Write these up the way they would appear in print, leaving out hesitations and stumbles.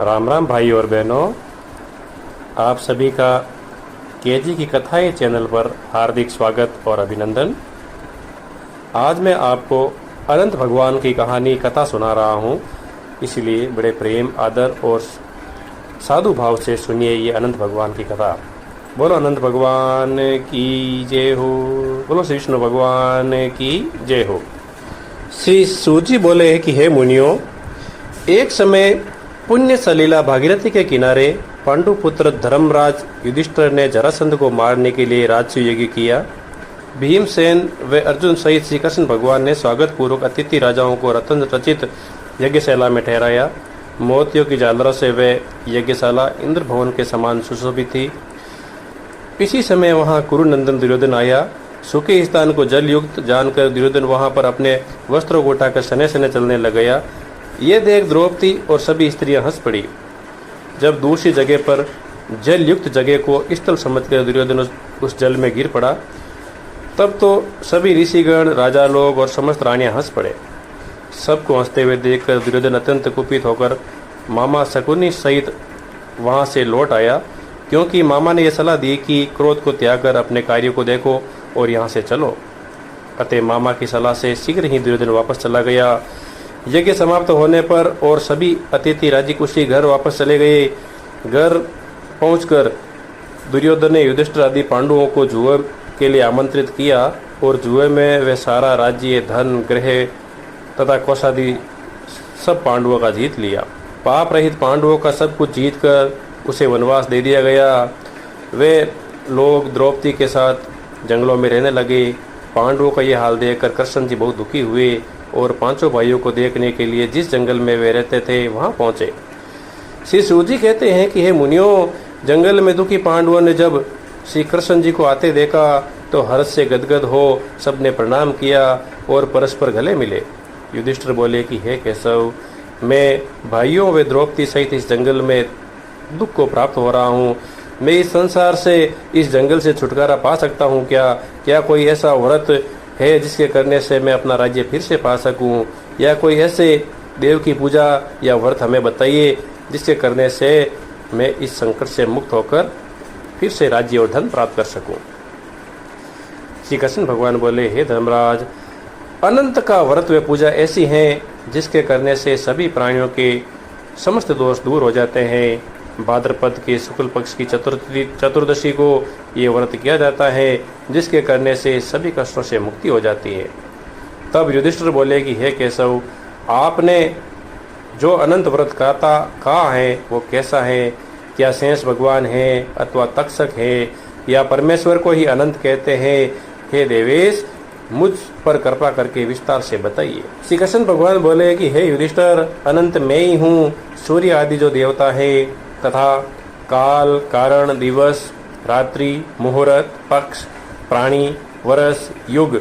राम राम भाई और बहनों, आप सभी का केजी की कथाएं चैनल पर हार्दिक स्वागत और अभिनंदन। आज मैं आपको अनंत भगवान की कहानी कथा सुना रहा हूँ, इसलिए बड़े प्रेम आदर और साधु भाव से सुनिए ये अनंत भगवान की कथा। बोलो अनंत भगवान की जय हो, बोलो श्री विष्णु भगवान की जय हो। श्री सूजी बोले कि हे मुनियों, एक समय पुण्य सलीला भागीरथी के किनारे पांडुपुत्र धर्मराज युधिष्ठिर ने जरासंध को मारने के लिए राजसूय यज्ञ किया। भीमसेन व अर्जुन सहित श्री कृष्ण भगवान ने स्वागत पूर्वक अतिथि राजाओं को रत्न रचित यज्ञशाला में ठहराया। मोतियों की झालरों से वे यज्ञशाला इंद्र भवन के समान सुशोभित थी। इसी समय वहां कुरुनंदन दुर्योधन आया। सूखे स्थान को जल युक्त जानकर दुर्योधन वहां पर अपने वस्त्रों को उठाकर सने सने चलने लग गया। ये देख द्रौपदी और सभी स्त्रियां हंस पड़ी। जब दूसरी जगह पर जल युक्त जगह को स्थल समझकर दुर्योधन उस जल में गिर पड़ा, तब तो सभी ऋषिगण, राजा लोग और समस्त रानियां हंस पड़े। सबको हंसते हुए देखकर दुर्योधन अत्यंत कुपित होकर मामा शकुनी सहित वहां से लौट आया, क्योंकि मामा ने यह सलाह दी कि क्रोध को त्याग कर अपने कार्य को देखो और यहाँ से चलो। अतः मामा की सलाह से शीघ्र ही दुर्योधन वापस चला गया। यज्ञ समाप्त होने पर और सभी अतिथि राजी खुशी घर वापस चले गए। घर पहुंचकर दुर्योधन ने युधिष्ठिर आदि पांडवों को जुए के लिए आमंत्रित किया और जुए में वे सारा राज्य, धन, गृह तथा कौशादि सब पांडवों का जीत लिया। पाप रहित पांडवों का सब कुछ जीत कर उसे वनवास दे दिया गया। वे लोग द्रौपदी के साथ जंगलों में रहने लगे। पांडवों का यह हाल देखकर कृष्ण जी बहुत दुखी हुए और पांचों भाइयों को देखने के लिए जिस जंगल में वे रहते थे वहां पहुंचे। श्री सूजी कहते हैं कि हे मुनियों, जंगल में दुखी पांडवों ने जब श्री कृष्ण जी को आते देखा तो हर्ष से गदगद हो सबने प्रणाम किया और परस्पर गले मिले। युधिष्ठिर बोले कि हे केशव, मैं भाइयों व द्रौपदी सहित इस जंगल में दुख को प्राप्त हो रहा हूँ। मैं इस संसार से, इस जंगल से छुटकारा पा सकता हूँ क्या? क्या कोई ऐसा व्रत है जिसके करने से मैं अपना राज्य फिर से पा सकूं, या कोई ऐसे देव की पूजा या व्रत हमें बताइए जिसके करने से मैं इस संकट से मुक्त होकर फिर से राज्य और धन प्राप्त कर सकूं। श्री कृष्ण भगवान बोले, हे धर्मराज, अनंत का व्रत व पूजा ऐसी हैं जिसके करने से सभी प्राणियों के समस्त दोष दूर हो जाते हैं। भाद्रपद के शुक्ल पक्ष की चतुर्दशी को ये व्रत किया जाता है, जिसके करने से सभी कष्टों से मुक्ति हो जाती है। तब युधिष्ठिर बोले कि हे केशव, आपने जो अनंत व्रत कहा है वो कैसा है? क्या शेष भगवान है अथवा तक्षक है या परमेश्वर को ही अनंत कहते हैं? हे देवेश, मुझ पर कृपा करके विस्तार से बताइए। श्री कृष्ण भगवान बोले कि हे युधिष्ठिर, अनंत मैं ही हूँ। सूर्य आदि जो देवता है तथा काल, कारण, दिवस, रात्रि, मुहूर्त, पक्ष, प्राणी, वर्ष, युग,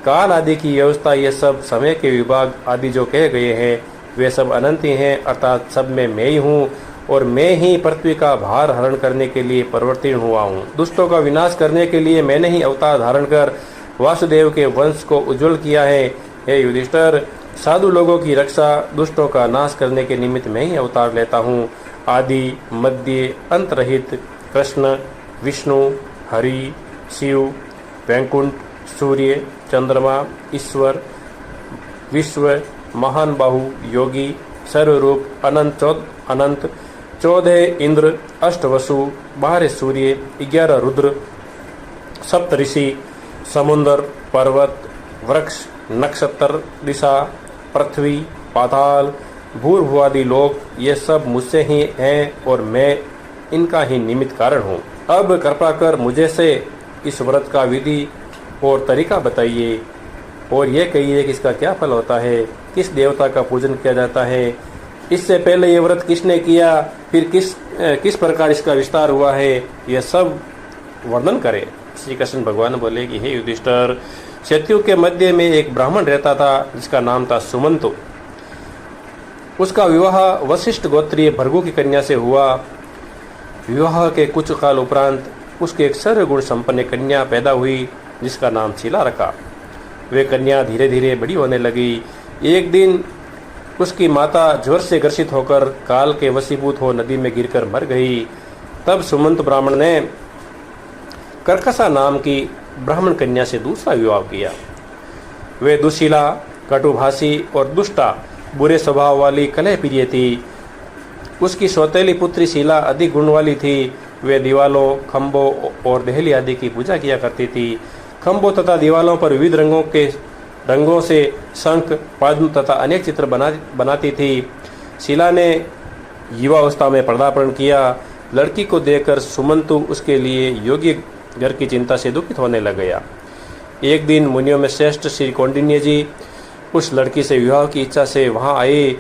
काल आदि की व्यवस्था, ये सब समय के विभाग आदि जो कहे गए हैं वे सब अनंत ही हैं, अर्थात सब में मैं ही हूँ और मैं ही पृथ्वी का भार हरण करने के लिए परिवर्तित हुआ हूँ। दुष्टों का विनाश करने के लिए मैंने ही अवतार धारण कर वासुदेव के वंश को उज्जवल किया है। हे युधिष्ठिर, साधु लोगों की रक्षा, दुष्टों का नाश करने के निमित्त मैं ही अवतार लेता हूँ। आदि, मध्य, अंत रहित कृष्ण, विष्णु, हरि, शिव, वैकुंठ, सूर्य, चंद्रमा, ईश्वर, विश्व, महान बाहु, योगी, सर्वरूप, अनंत, 14 इंद्र, 8 वसु, 12 सूर्य, 11 रुद्र, सप्त ऋषि, समुद्र, पर्वत, वृक्ष, नक्षत्र, दिशा, पृथ्वी, पाताल, भूर्भुवादि लोक, ये सब मुझसे ही हैं और मैं इनका ही निमित्त कारण हूँ। अब कृपा कर मुझे से इस व्रत का विधि और तरीका बताइए और ये कहिए कि इसका क्या फल होता है, किस देवता का पूजन किया जाता है, इससे पहले ये व्रत किसने किया, फिर किस प्रकार इसका विस्तार हुआ है, यह सब वर्णन करें। श्री कृष्ण भगवान बोले कि हे युधिष्ठिर, शत्रु के मध्य में एक ब्राह्मण रहता था जिसका नाम था सुमंतु। उसका विवाह वशिष्ठ गोत्रीय भृगु की कन्या से हुआ। विवाह के कुछ काल उपरांत उसके एक सर्वगुण संपन्न कन्या पैदा हुई जिसका नाम शीला रखा। वे कन्या धीरे धीरे बड़ी होने लगी। एक दिन उसकी माता ज्वर से ग्रसित होकर काल के वशीभूत हो नदी में गिरकर मर गई। तब सुमंत ब्राह्मण ने कर्कशा नाम की ब्राह्मण कन्या से दूसरा विवाह किया। वे दुशीला, कटुभाषी और दुष्टा, बुरे स्वभाव वाली कलह प्रिय थी। उसकी सौतेली पुत्री शीला अधिक गुण वाली थी। वे दीवालों, खम्भों और देहली आदि की पूजा किया करती थी। खम्भों तथा दीवालों पर विविध रंगों से शंख, पद्म तथा अनेक चित्र बनाती थी। शीला ने युवावस्था में पदार्पण किया। लड़की को देखकर सुमंतु उसके लिए योग्य घर की चिंता से दुखित होने लग गया। एक दिन मुनियों में श्रेष्ठ श्री कौंडिन्य जी उस लड़की से विवाह की इच्छा से वहां आए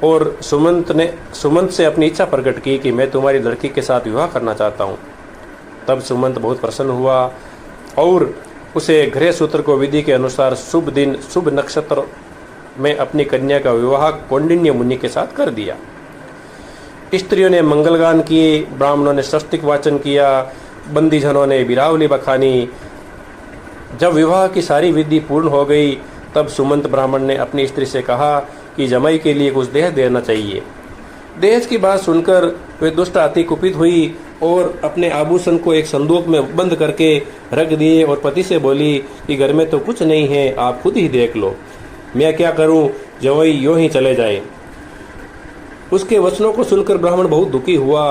और सुमंत से अपनी इच्छा प्रकट की कि मैं तुम्हारी लड़की के साथ विवाह करना चाहता हूँ। तब सुमंत बहुत प्रसन्न हुआ और उसे गृह सूत्र को विधि के अनुसार शुभ दिन शुभ नक्षत्र में अपनी कन्या का विवाह कौंडिन्य मुनि के साथ कर दिया। स्त्रियों ने मंगलगान किए, ब्राह्मणों ने स्वस्तिक वाचन किया, बंदीजनों ने बिरावली बखानी। जब विवाह की सारी विधि पूर्ण हो गई तब सुमंत ब्राह्मण ने अपनी स्त्री से कहा कि जमाई के लिए कुछ दहेज देना चाहिए। दहेज की बात सुनकर वे दुष्ट अति कुपित हुई और अपने आभूषण को एक संदूक में बंद करके रख दिए और पति से बोली कि घर में तो कुछ नहीं है, आप खुद ही देख लो, मैं क्या करूं, जमाई यूं ही चले जाए। उसके वचनों को सुनकर ब्राह्मण बहुत दुखी हुआ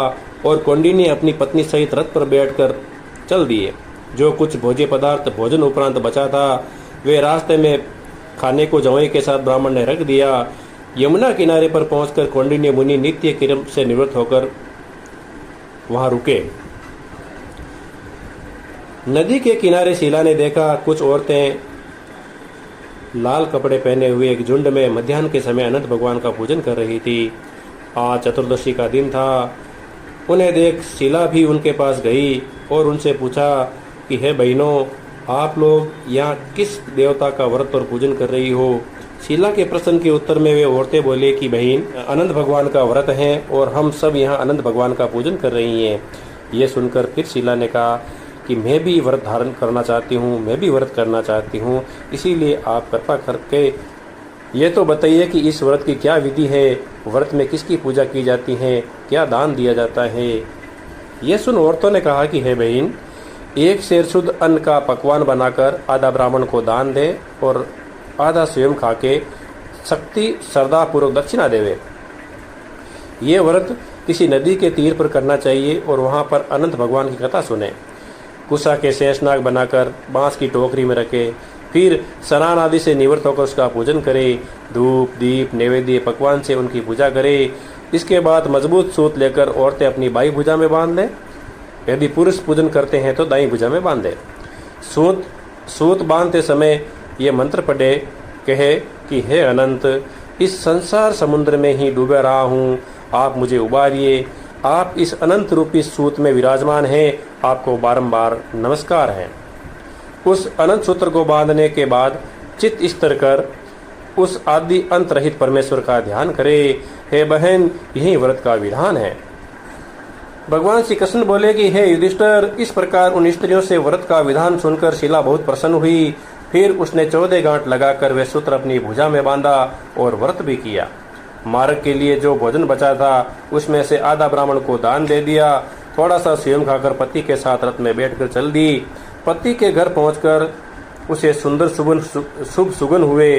और कौंडिन्य अपनी पत्नी सहित रथ पर बैठकर चल दिए। जो कुछ भोज्य पदार्थ भोजन उपरांत बचा था वे रास्ते में खाने को जमाई के साथ ब्राह्मण ने रख दिया। यमुना किनारे पर पहुंचकर कौंडिन्य मुनि नित्य कर्म से निवृत्त होकर वहां रुके। नदी के किनारे शीला ने देखा कुछ औरतें लाल कपड़े पहने हुए एक झुंड में मध्याह्न के समय अनंत भगवान का पूजन कर रही थी। आज चतुर्दशी का दिन था। उन्हें देख शीला भी उनके पास गई और उनसे पूछा कि हे बहनों, आप लोग यहाँ किस देवता का व्रत और पूजन कर रही हो। शीला के प्रश्न के उत्तर में वे औरतें बोले कि बहन, अनंत भगवान का व्रत है और हम सब यहाँ अनंत भगवान का पूजन कर रही हैं। ये सुनकर फिर शीला ने कहा कि मैं भी व्रत धारण करना चाहती हूँ, मैं भी व्रत करना चाहती हूँ, इसीलिए आप कृपा करके ये तो बताइए कि इस व्रत की क्या विधि है, व्रत में किसकी पूजा की जाती है, क्या दान दिया जाता है। ये सुन औरतों ने कहा कि हे बहन, एक सेर शुद्ध अन्न का पकवान बनाकर आधा ब्राह्मण को दान दे और आधा स्वयं खाके शक्ति श्रद्धा पूर्वक दक्षिणा देवे। ये व्रत किसी नदी के तीर पर करना चाहिए और वहाँ पर अनंत भगवान की कथा सुने। कुशा के शेषनाग बनाकर बांस की टोकरी में रखे, फिर स्नान आदि से निवृत्त होकर उसका पूजन करे। धूप दीप नैवेद्य पकवान से उनकी पूजा करे। इसके बाद मजबूत सूत लेकर औरतें अपनी बाई भुजा में बांध दें। यदि पुरुष पूजन करते हैं तो दाई भुजा में बांधे। सूत बांधते समय ये मंत्र पढ़े, कहे कि हे अनंत, इस संसार समुद्र में ही डूबा रहा हूँ, आप मुझे उबारिए। आप इस अनंत रूपी सूत में विराजमान हैं, आपको बारंबार नमस्कार है। उस अनंत सूत्र को बांधने के बाद चित्त स्थिर कर उस आदि अंत रहित परमेश्वर का ध्यान करे। हे बहन, यही व्रत का विधान है। भगवान श्री कृष्ण बोले कि हे युधिष्ठिर, इस प्रकार उन स्त्रियों से व्रत का विधान सुनकर शीला बहुत प्रसन्न हुई। फिर उसने 14 गांठ लगाकर वह सूत्र अपनी भुजा में बांधा और व्रत भी किया। मार्ग के लिए जो भोजन बचा था उसमें से आधा ब्राह्मण को दान दे दिया। थोड़ा सा स्वयं खाकर पति के साथ रथ में बैठकर चल दी। पति के घर पहुंचकर उसे सुंदर शुभ सुगन हुए।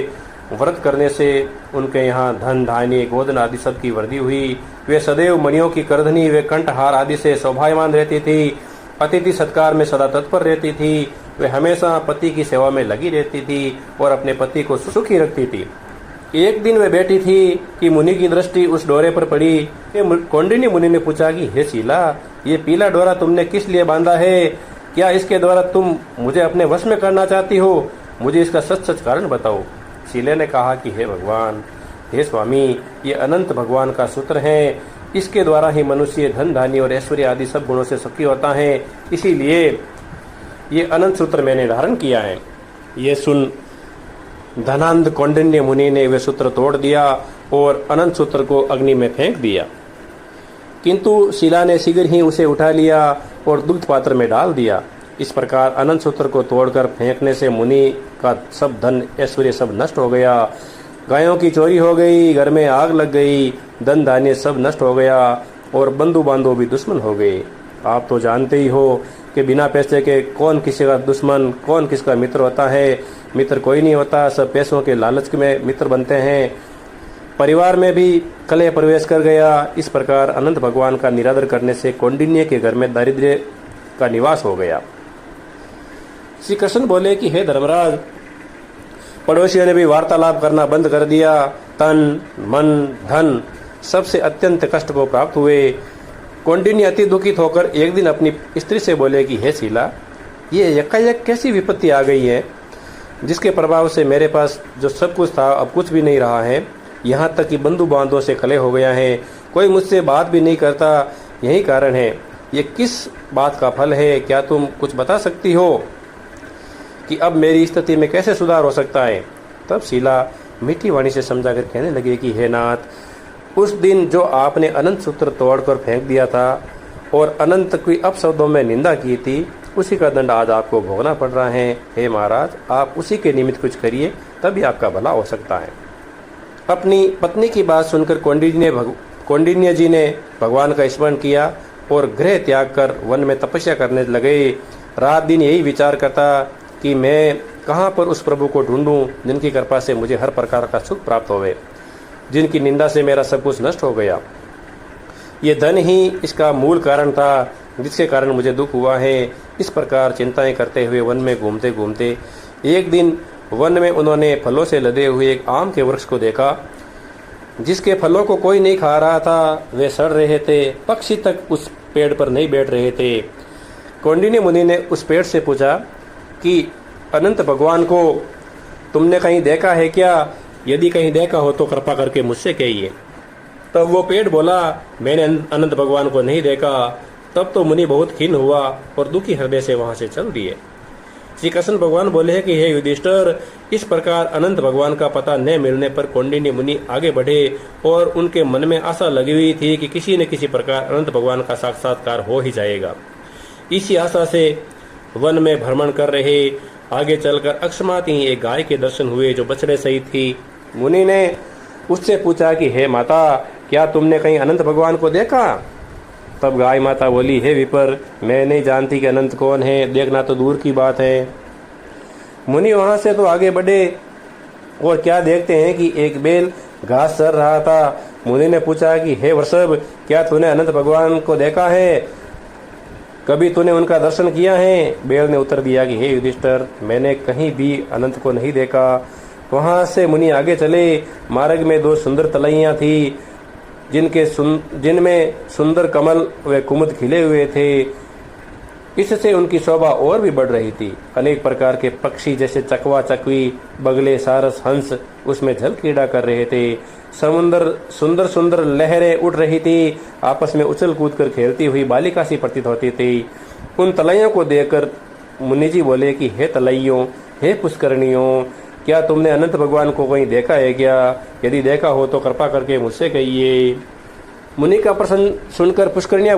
व्रत करने से उनके यहाँ धन धान्य गोधन आदि सब की वृद्धि हुई। वे सदैव मणियों की करधनी वे कंठहार आदि से शोभायमान रहती थी। अतिथि सत्कार में सदा तत्पर रहती थी। वे हमेशा पति की सेवा में लगी रहती थी और अपने पति को सुखी रखती थी। एक दिन वे बैठी थी कि मुनि की दृष्टि उस डोरे पर पड़ी। कौंडिन्य मुनि ने पूछा कि हे शीला, ये पीला डोरा तुमने किस लिए बांधा है? क्या इसके द्वारा तुम मुझे अपने वश में करना चाहती हो? मुझे इसका सच सच कारण बताओ। शीला ने कहा कि हे भगवान, हे स्वामी, ये अनंत भगवान का सूत्र है। इसके द्वारा ही मनुष्य धन धान्य और ऐश्वर्य आदि सब गुणों से सुखी होता है। इसीलिए ये अनंत सूत्र मैंने धारण किया है। ये सुन धनांध कौंडिन्य मुनि ने वे सूत्र तोड़ दिया और अनंत सूत्र को अग्नि में फेंक दिया। किंतु शीला ने शीघ्र ही उसे उठा लिया और दुग्ध पात्र में डाल दिया। इस प्रकार अनंत सूत्र को तोड़कर फेंकने से मुनि का सब धन ऐश्वर्य सब नष्ट हो गया। गायों की चोरी हो गई, घर में आग लग गई, धन धान्य सब नष्ट हो गया और बंधु बांधव भी दुश्मन हो गए। आप तो जानते ही हो कि बिना पैसे के कौन किसी का दुश्मन, कौन किसका मित्र होता है। मित्र कोई नहीं होता, सब पैसों के लालच में मित्र बनते हैं। परिवार में भी कलह प्रवेश कर गया। इस प्रकार अनंत भगवान का निरादर करने से कौंडिन्य के घर में दारिद्र्य का निवास हो गया। श्री कृष्ण बोले कि हे धर्मराज, पड़ोसियों ने भी वार्तालाप करना बंद कर दिया। तन मन धन सबसे अत्यंत कष्ट को प्राप्त हुए। कौंडिन्य अति दुखित होकर एक दिन अपनी स्त्री से बोले कि हे शीला, ये यकायक कैसी विपत्ति आ गई है, जिसके प्रभाव से मेरे पास जो सब कुछ था अब कुछ भी नहीं रहा है। यहाँ तक कि बंधु बांधवों से कलह हो गया है, कोई मुझसे बात भी नहीं करता। यही कारण है। ये किस बात का फल है? क्या तुम कुछ बता सकती हो कि अब मेरी स्थिति में कैसे सुधार हो सकता है? तब शीला मीठी वाणी से समझाकर कहने लगे कि हे नाथ, उस दिन जो आपने अनंत सूत्र तोड़कर फेंक दिया था और अनंत की अपशब्दों में निंदा की थी, उसी का दंड आज आपको भोगना पड़ रहा है। हे महाराज, आप उसी के निमित्त कुछ करिए, तभी आपका भला हो सकता है। अपनी पत्नी की बात सुनकर कौंडिन्य जी ने भगवान का स्मरण किया और गृह त्याग कर वन में तपस्या करने लगे। रात दिन यही विचार करता कि मैं कहाँ पर उस प्रभु को ढूंढूं जिनकी कृपा से मुझे हर प्रकार का सुख प्राप्त होवे, जिनकी निंदा से मेरा सब कुछ नष्ट हो गया। ये धन ही इसका मूल कारण था, जिसके कारण मुझे दुख हुआ है। इस प्रकार चिंताएं करते हुए वन में घूमते घूमते एक दिन वन में उन्होंने फलों से लदे हुए एक आम के वृक्ष को देखा, जिसके फलों को कोई नहीं खा रहा था। वे सड़ रहे थे, पक्षी तक उस पेड़ पर नहीं बैठ रहे थे। कौंडिन्य मुनि ने उस पेड़ से पूछा कि अनंत भगवान को तुमने कहीं देखा है क्या? यदि कहीं देखा हो तो कृपा करके मुझसे कहिए। तब वो पेड़ बोला, मैंने अनंत भगवान को नहीं देखा। तब तो मुनि बहुत खिन्न हुआ और दुखी हृदय से वहां से चल दिए। श्री कृष्ण भगवान बोले कि हे युधिष्ठिर, इस प्रकार अनंत भगवान का पता न मिलने पर कौंडिन्य मुनि आगे बढ़े और उनके मन में आशा लगी हुई थी कि किसी न किसी प्रकार अनंत भगवान का साक्षात्कार हो ही जाएगा। इसी आशा से वन में भ्रमण कर रहे। आगे चलकर अकस्मात ही एक गाय के दर्शन हुए जो बछड़े सहित थी। मुनि ने उससे पूछा कि हे माता, क्या तुमने कहीं अनंत भगवान को देखा? तब गाय माता बोली, हे विपर, मैं नहीं जानती कि अनंत कौन है, देखना तो दूर की बात है। मुनि वहां से तो आगे बढ़े और क्या देखते हैं कि एक बैल घास चर रहा था। मुनि ने पूछा कि हे वृषभ, क्या तूने अनंत भगवान को देखा है? कभी तूने उनका दर्शन किया है? बैल ने उत्तर दिया कि हे युधिष्ठिर, मैंने कहीं भी अनंत को नहीं देखा। वहां से मुनि आगे चले। मार्ग में दो सुंदर तलैया थी, जिनमें सुंदर कमल व कुमुद खिले हुए थे। इससे उनकी शोभा और भी बढ़ रही थी। अनेक प्रकार के पक्षी जैसे चकवा, चकवी, बगले, सारस, हंस उसमें झल क्रीड़ा कर रहे थे। समुद्र सुंदर सुंदर लहरें उड़ रही थी, आपस में उछल कूद कर खेलती हुई बालिका सी प्रतीत होती थी। उन तलैयों को देखकर मुनि जी बोले कि हे तलैयों, हे पुष्करणियों, क्या तुमने अनंत भगवान को कहीं देखा है क्या? यदि देखा हो तो कृपा करके मुझसे कहिए। मुनि का प्रश्न सुनकर पुष्करणियां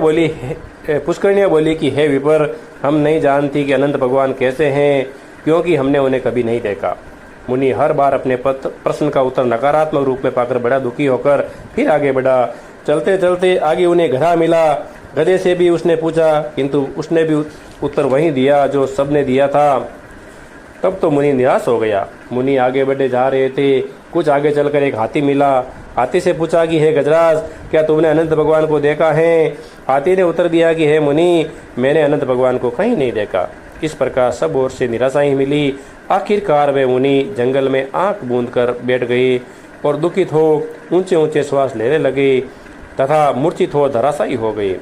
बोली कि हे विपर, हम नहीं जानती कि अनंत भगवान कैसे हैं, क्योंकि हमने उन्हें कभी नहीं देखा। मुनि हर बार अपने प्रश्न का उत्तर नकारात्मक रूप में पाकर बड़ा दुखी होकर फिर आगे बढ़ा। चलते चलते आगे उन्हें गधा मिला। गधे से भी उसने पूछा, किंतु उसने भी उत्तर वही दिया जो सबने दिया था। तब तो मुनि निराश हो गया। मुनि आगे बढ़े जा रहे थे। कुछ आगे चलकर एक हाथी मिला। हाथी से पूछा कि हे गजराज, क्या तुमने अनंत भगवान को देखा है? हाथी ने उत्तर दिया कि हे मुनि, मैंने अनंत भगवान को कहीं नहीं देखा। इस प्रकार सब ओर से निराशा ही मिली। आखिरकार वे मुनि जंगल में आंख बूंद कर बैठ गए और दुखित हो ऊंचे ऊंचे श्वास लेने लगे तथा मूर्छित हो धराशायी हो गए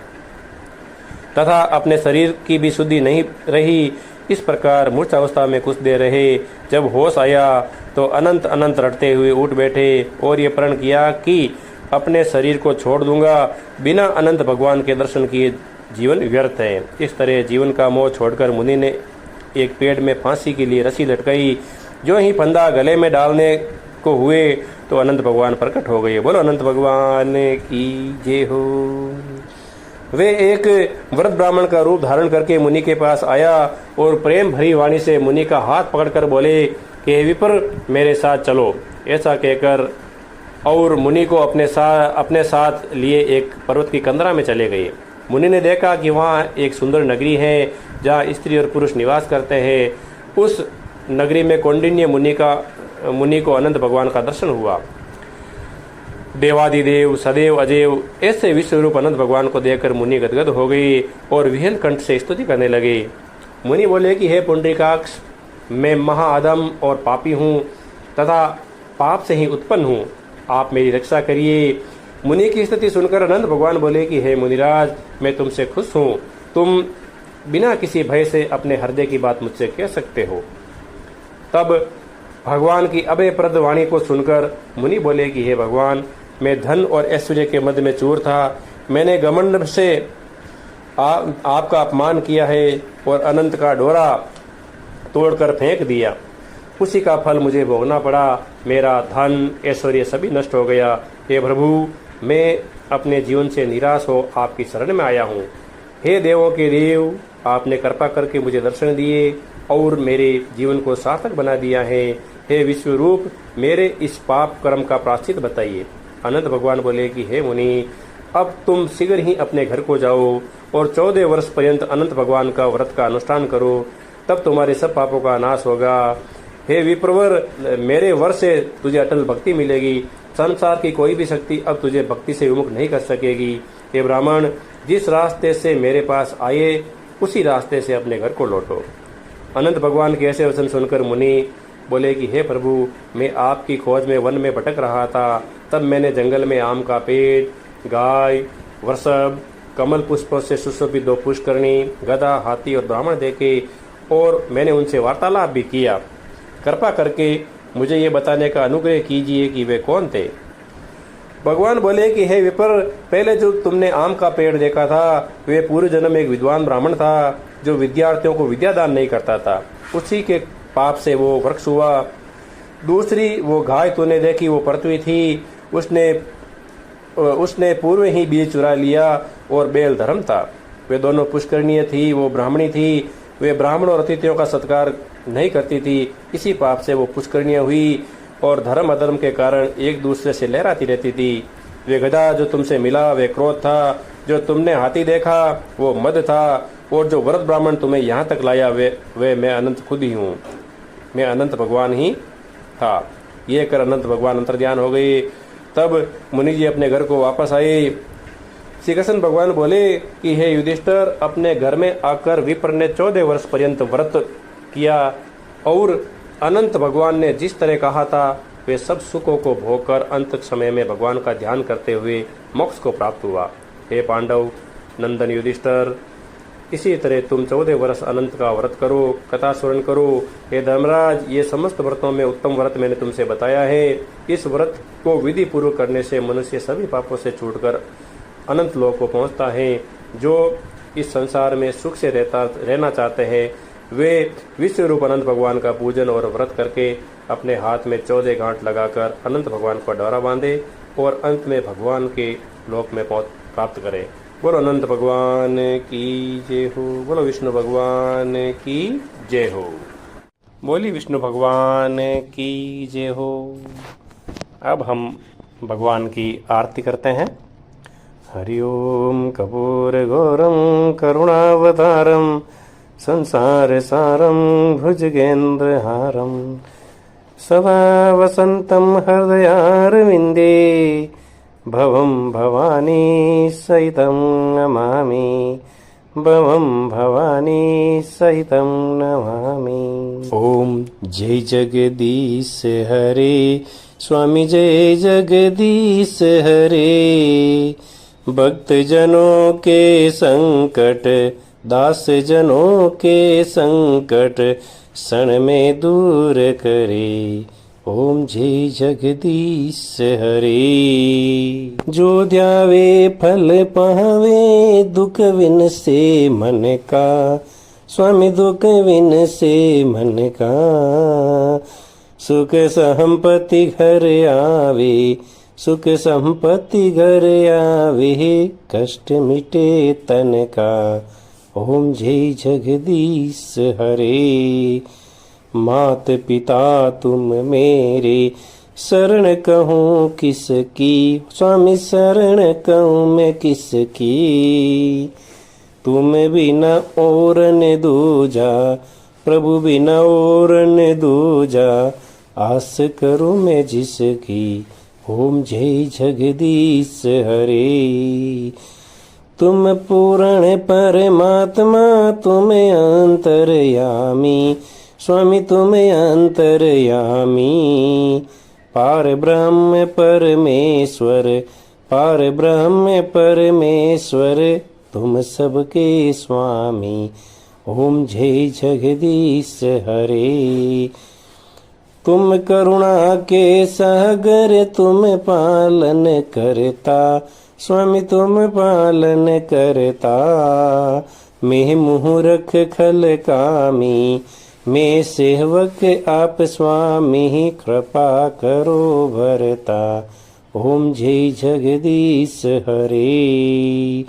तथा अपने शरीर की भी शुद्धि नहीं रही। इस प्रकार मूर्छावस्था में कुछ देर रहे। जब होश आया तो अनंत अनंत रटते हुए उठ बैठे और ये प्रण किया कि अपने शरीर को छोड़ दूंगा। बिना अनंत भगवान के दर्शन किए जीवन व्यर्थ है। इस तरह जीवन का मोह छोड़कर मुनि ने एक पेड़ में फांसी के लिए रस्सी लटकाई। जो ही फंदा गले में डालने को हुए तो अनंत भगवान प्रकट हो गए। बोलो अनंत भगवान की जय हो। वे एक व्रत ब्राह्मण का रूप धारण करके मुनि के पास आया और प्रेम भरी वाणी से मुनि का हाथ पकड़कर बोले कि हे विप्र मेरे साथ चलो। ऐसा कहकर और मुनि को अपने साथ लिए एक पर्वत की कंदरा में चले गए। मुनि ने देखा कि वहाँ एक सुंदर नगरी है जहाँ स्त्री और पुरुष निवास करते हैं। उस नगरी में कौंडिन्य मुनि को अनंत भगवान का दर्शन हुआ। देवादिदेव सदैव अजैव ऐसे विश्वरूप अनंत भगवान को देखकर मुनि गदगद हो गई और विहल कंठ से स्तुति करने लगे। मुनि बोले कि हे पुंडरीकाक्ष, मैं महाअधम और पापी हूँ तथा पाप से ही उत्पन्न हूँ, आप मेरी रक्षा करिए। मुनि की स्थिति सुनकर अनंत भगवान बोले कि हे मुनिराज, मैं तुमसे खुश हूँ, तुम बिना किसी भय से अपने हृदय की बात मुझसे कह सकते हो। तब भगवान की अभयप्रद वाणी को सुनकर मुनि बोले कि हे भगवान, मैं धन और ऐश्वर्य के मध्य में चूर था, मैंने घमंड से आपका अपमान किया है और अनंत का डोरा तोड़कर फेंक दिया, उसी का फल मुझे भोगना पड़ा। मेरा धन ऐश्वर्य सभी नष्ट हो गया। हे प्रभु, मैं अपने जीवन से निराश हो आपकी शरण में आया हूँ। हे देवों के देव, आपने कृपा करके मुझे दर्शन दिए और मेरे जीवन को सार्थक बना दिया है। हे विश्वरूप, मेरे इस पाप कर्म का प्रायश्चित बताइए। अनंत भगवान बोले कि हे मुनि, अब तुम शीघ्र ही अपने घर को जाओ और 14 वर्ष पर्यंत अनंत भगवान का व्रत का अनुष्ठान करो, तब तुम्हारे सब पापों का नाश होगा। हे विप्रवर, मेरे वर से तुझे अटल भक्ति मिलेगी, संसार की कोई भी शक्ति अब तुझे भक्ति से विमुख नहीं कर सकेगी। हे ब्राह्मण, जिस रास्ते से मेरे पास आए उसी रास्ते से अपने घर को लौटो। अनंत भगवान के ऐसे वचन सुनकर मुनि बोले कि हे प्रभु, मैं आपकी खोज में वन में भटक रहा था, तब मैंने जंगल में आम का पेड़, गाय, वृषभ, कमल पुष्पों से सुशोभित 2 पुष्करणी, गधा, हाथी और ब्राह्मण देखे और मैंने उनसे वार्तालाप भी किया। कृपा करके मुझे ये बताने का अनुग्रह कीजिए कि वे कौन थे। भगवान बोले कि हे विप्र, पहले जो तुमने आम का पेड़ देखा था वे पूर्व जन्म एक विद्वान ब्राह्मण था जो विद्यार्थियों को विद्यादान नहीं करता था, उसी के पाप से वो वृक्ष हुआ। दूसरी वो गाय तूने देखी वो पृथ्वी थी, उसने पूर्व ही बीज चुरा लिया और बैल धर्म था। वे दोनों पुष्करणीय थी, वो ब्राह्मणी थी, वे ब्राह्मण और अतिथियों का सत्कार नहीं करती थी, इसी पाप से वो पुष्करणीय हुई और धर्म अधर्म के कारण एक दूसरे से लहराती रहती थी। वे गधा जो तुमसे मिला वे क्रोध था, जो तुमने हाथी देखा वो मद था, और जो व्रत ब्राह्मण तुम्हें यहाँ तक लाया वे मैं अनंत खुद ही हूँ, मैं अनंत भगवान ही था। ये कर अनंत भगवान अंतर्ध्यान हो गए। तब मुनि जी अपने घर को वापस आए। श्री कृष्ण भगवान बोले कि हे युधिष्ठिर, अपने घर में आकर विप्र ने 14 वर्ष पर्यंत व्रत किया और अनंत भगवान ने जिस तरह कहा था वे सब सुखों को भोगकर अंत समय में भगवान का ध्यान करते हुए मोक्ष को प्राप्त हुआ। हे पांडव नंदन युधिष्ठिर, इसी तरह तुम 14 वर्ष अनंत का व्रत करो, कथा स्मरण करो। हे धर्मराज, ये समस्त व्रतों में उत्तम व्रत मैंने तुमसे बताया है। इस व्रत को विधि पूर्वक करने से मनुष्य सभी पापों से छूटकर अनंत लोक को पहुंचता है। जो इस संसार में सुख से रहना चाहते हैं वे विश्व रूप अनंत भगवान का पूजन और व्रत करके अपने हाथ में 14 गांठ लगाकर अनंत भगवान को डोरा बांधे और अंत में भगवान के लोक में प्राप्त करें। बोलो अनंत भगवान की जय हो, बोलो विष्णु भगवान की जय हो, बोली विष्णु भगवान की जय हो। अब हम भगवान की आरती करते हैं। हरि ओम कपूर घोरम करुणावतारम संसार सारम भुजगेन्द्रहारम सदा वसंतम हृदयारविंदे भवं भवानी सहितं नमामि, भवं भवानी सहितं नमामि। ओम जय जगदीश हरे, स्वामी जय जगदीश हरे। भक्त जनों के संकट, दास जनों के संकट क्षण में दूर करे। ओम जय जगदीश हरे। जो ध्यावे फल पावे, दुख विन से मन का, स्वामी दुख विन से मन का। सुख संपत्ति घर आवे, सुख संपत्ति घर आवे, कष्ट मिटे तन का। ओम जय जगदीश हरे। मात पिता तुम मेरे, शरण कहूँ किसकी, स्वामी शरण कहूँ मैं किसकी। तुम बिना और न दूजा, प्रभु बिना और न दूजा, आस करूँ मैं जिसकी। ओम जय जगदीश हरे। तुम पूर्ण परमात्मा, तुम अंतर्यामी, स्वामी तुम अंतर्यामी। पार ब्रह्म परमेश्वर, पार ब्रह्म परमेश्वर, तुम सबके स्वामी। ओम जय जगदीश हरे। तुम करुणा के सागर, तुम पालन करता, स्वामी तुम पालन करता। मैं मुहूर्ख खल कामी, मैं सेवक आप स्वामी, कृपा करो भरता। ओम जय जगदीश हरे।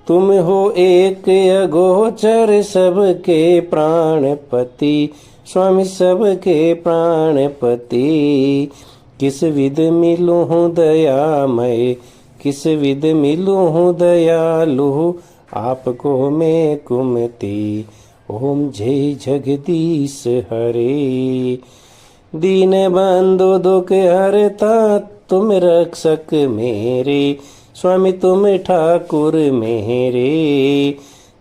तुम हो एक अगोचर, सबके प्राणपति, स्वामी सबके प्राणपति। किस विध मिलूं हूँ दयामय, किस विध मिलूं हूँ दयालु, आपको मैं कुमति। ओम जय जगदीश हरे। दीन बंधु दुख हरता, तुम रक्षक मेरे, स्वामी तुम ठाकुर मेरे।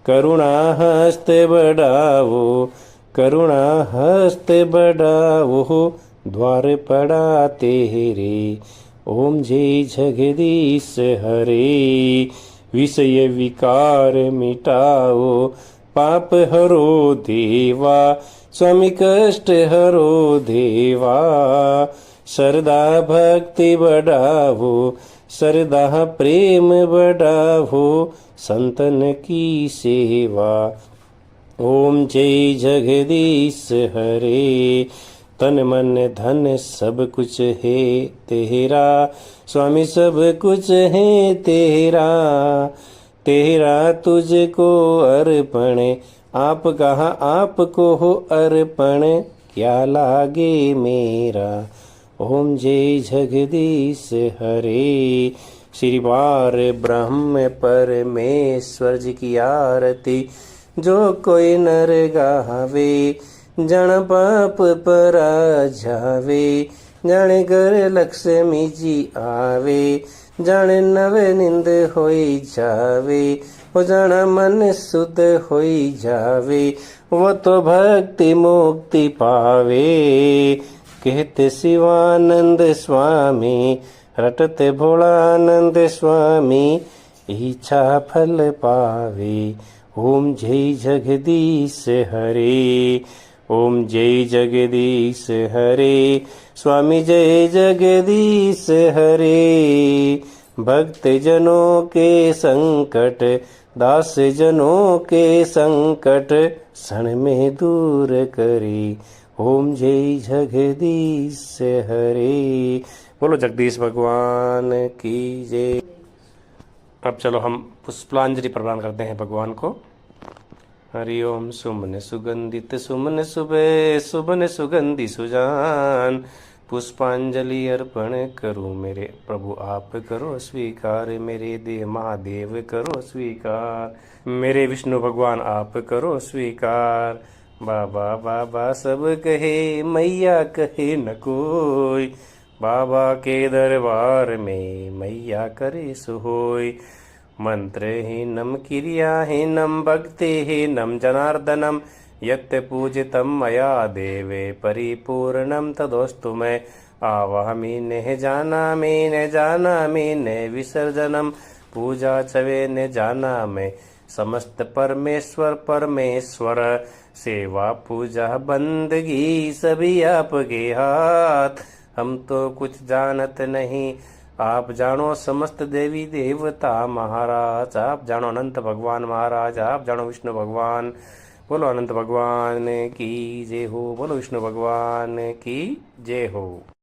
करुणा हस्त बढ़ावो, करुणा हस्त बढ़ावो, द्वार पड़ा तेरे। ओम जय जगदीश हरे। विषय विकार मिटाओ, पाप हरो देवा, स्वामी कष्ट हरो देवा। श्रद्धा भक्ति बढ़ावो, श्रद्धा प्रेम बढ़ावो, संतन की सेवा। ओम जय जगदीश हरे। तन मन धन सब कुछ है तेरा, स्वामी सब कुछ है तेरा। तेरा तुझको अर्पण, आप कहा आपको हो अर्पण, क्या लागे मेरा। ओम जय जगदीश हरे। श्री बार ब्रह्म परमेश्वर जी की आरती, जो कोई नर गावे, जन पाप परा जावे। जाने घर लक्ष्मी जी आवे, जाने नव निंद होई जावे। वो जाना मन शुद्ध होई जावे, वो तो भक्ति मुक्ति पावे। कहते शिवानंद स्वामी, रटते भोलानंद स्वामी, इच्छा फल पावे। ओम जय जगदीश हरे। ओम जय जगदीश हरे। स्वामी जय जगदीश हरे। भक्त जनों के संकट, दास जनों के संकट, क्षण में दूर करे। ओम जय जगदीश हरे। बोलो जगदीश भगवान की जय। अब चलो हम पुष्पांजलि प्रदान करते हैं भगवान को। हरि ओम। सुमन सुगंधित सुमन सुबह, सुमन सुगंधि सुजान, पुष्पांजलि अर्पण करूं मेरे प्रभु आप करो स्वीकार। मेरे देह महादेव करो स्वीकार, मेरे विष्णु भगवान आप करो स्वीकार। बाबा बाबा सब कहे, मैया कहे न कोई, बाबा के दरबार में मैया करे सोई। मंत्रहीनम क्रियाहीनम भक्तिहीनम जनार्दनम, यत् पूजितं मया देवे परिपूर्णं तदोस्तु मे। आवाहमि न जानामि, न जानामि न विसर्जनम, पूजा चवे न जानामि समस्त परमेश्वर परमेश्वर। सेवा पूजा बंदगी सभी आपके हाथ, हम तो कुछ जानत नहीं, आप जानो समस्त देवी देवता महाराज। आप जानो अनंत भगवान महाराज, आप जानो विष्णु भगवान। बोलो अनंत भगवान की जय हो, बोलो विष्णु भगवान की जय हो।